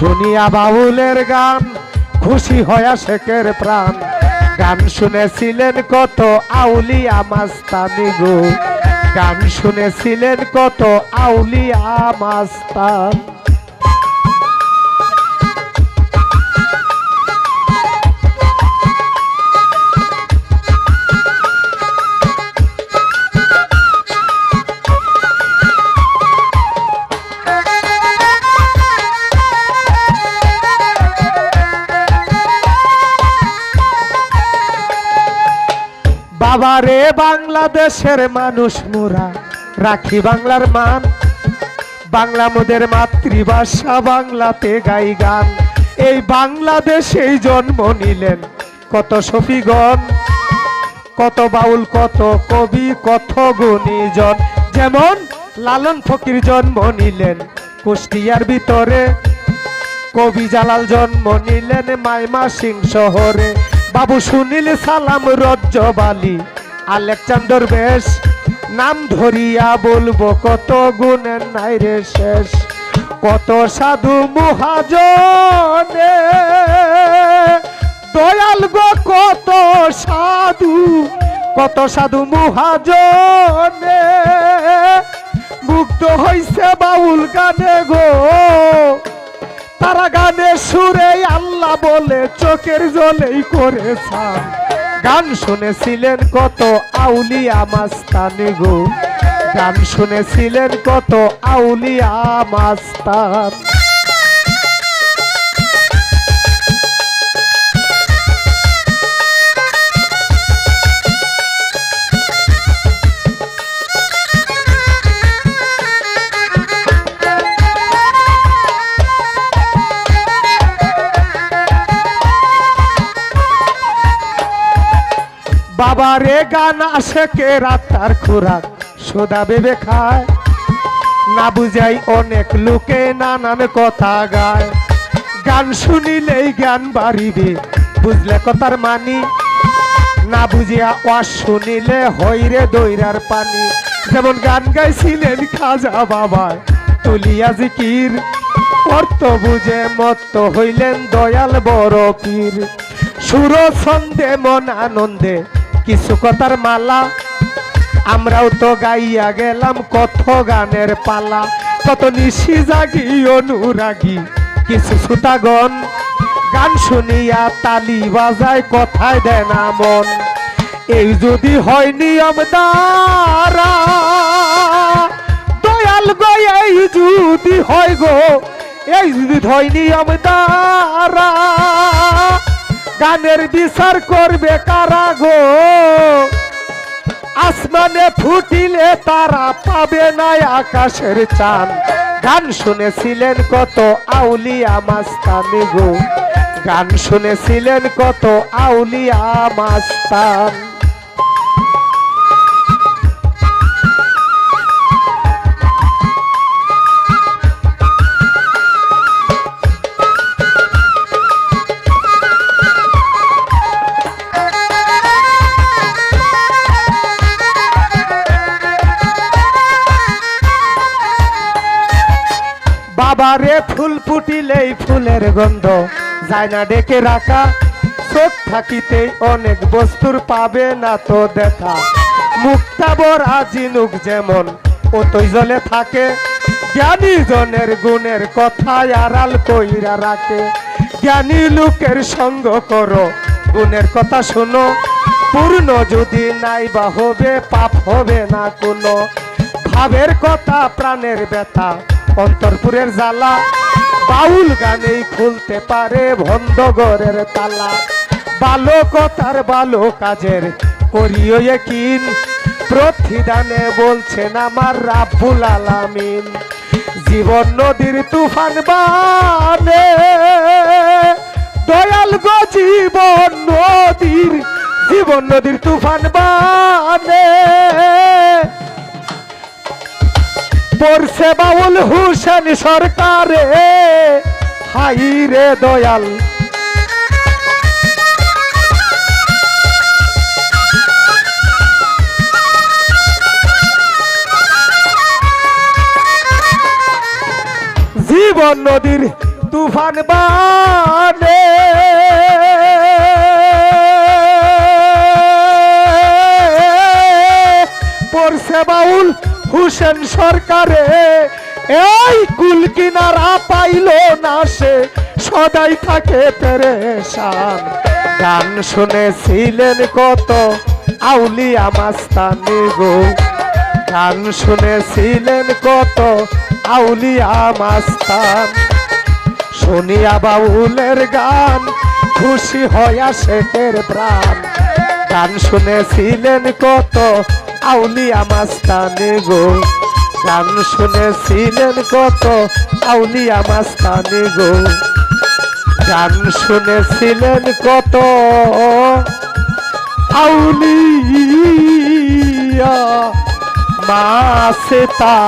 শুনিয়া বাউলের গান খুশি হয়া শেখের প্রাণ। গান শুনেছিলেন কত আউলিয়া মাস্তানি গো, গান শুনেছিলেন কত আউলিয়া মাস্তান। বাবারে বাংলাদেশের মানুষ মোরা রাখি বাংলার মান, বাংলা মোদের মাতৃভাষা, বাংলাতে গাই গান। এই বাংলাদেশেই জন্ম নিলেন কত শফিগণ, কত বাউল, কত কবি, কত গুণীজন। যেমন লালন ফকির জন্ম নিলেন কুষ্টিয়ার ভিতরে, কবি জালাল জন্ম নিলেন মাইমাসিং শহরে, বাবু সুনীল সালাম রজ্জবালি আলেকজান্ডার বেশ। নাম ধরিয়া বলবো কত গুণের নাই রে শেষ। কত সাধু মহাজনে দয়াল গো, কত সাধু, কত সাধু মহাজনে মুগ্ধ হইছে বাউল গানে গো। তারা গানে সুরে আল্লাহ বলে চোখের জলেই করে ছান। গান শুনেছিলেন কত আউলিয়া মাস্তানি গো, গান শুনেছিলেন কত আউলিয়া মাস্তান। বাবারে গান আসে কে রাতার খোরাক সোদা ভেবে খায়, না বুঝাই অনেক লোকে নানান কথা গায়। গান শুনিলেই জ্ঞান বাড়িবে বুঝলে কথার মানি, না বুঝিয়া ওয়াজ শুনিলে হইরে দৈরার পানি। যেমন গান গাইছিলেন খাজা বাবায় তুলিয়া জিকির, অর্থ বুঝে মত্ত হইলেন দয়াল বড় পীর। সুর ছন্দে মন আনন্দে কিছু কথার মালা, আমরাও তো গাইয়া গেলাম কত গানের পালা। কত নিশি জাগি অনুরাগী কিছু শ্রোতাগণ, গান শুনিয়া তালি বাজায় কথায় দেয় না মন। এই যদি হয় নিয়ম দ্বারা দয়াল গো, এই যদি হয় গো, এই যদি হয় নিয়ম দ্বারা গানের বিচার করবে কারা গো। আসমানে ফুটিলে তারা পাবে না আকাশের চাঁদ। গান শুনেছিলেন কত আউলিয়া মাস্তানি গো, গান শুনেছিলেন কত আউলিয়া মাস্তান। বাবারে ফুল ফুটিলেই ফুলের গন্ধ যায় না ডেকে রাখা, চোখ থাকিতেই অনেক বস্তুর পাবে না তো দেখা। মুক্তা বরা জিনুক যেমন অতই জলে থাকে, জ্ঞানী জনের গুণের কথা আড়াল কইরা রাখে। জ্ঞানী লোকের সঙ্গ করো, গুণের কথা শোনো, পূর্ণ যদি নাই বা হবে পাপ হবে না কোনো। ভাবের কথা প্রাণের ব্যথা অন্তরপুরের জ্বালা, বাউল গানেই খুলতে পারে ভন্দগরের তালা। ভালো কথার ভালো কাজের করিও ইয়াকিন, প্রতিদানে বলছেন আমার রাব্বুল আলামিন। জীবন নদীর তুফান বানে দয়াল গো, জীবন নদীর তুফান বানে পড়ছে বাউল হুসেন সরকারে। হাই রে দয়াল, জীবন নদীর তুফান বানে পড়ছে বাউল হুসেন সরকারে এই কুল কিনারা পাইল না সে সদাই থাকে পেরেশান গান শুনেছিলেন কত আউলিয়া মাস্তানি গো গান শুনেছিলেন কত আউলিয়া মাস্তান শুনিয়া বাউলের গান খুশি হইয়া শেখের প্রাণ গান শুনেছিলেন কত আউলিয়া মাস্তানি গো গান শুনেছিলেন কত আউলিয়া মাস্তানি গো গান শুনেছিলেন কত আউলিয়া মাস্তান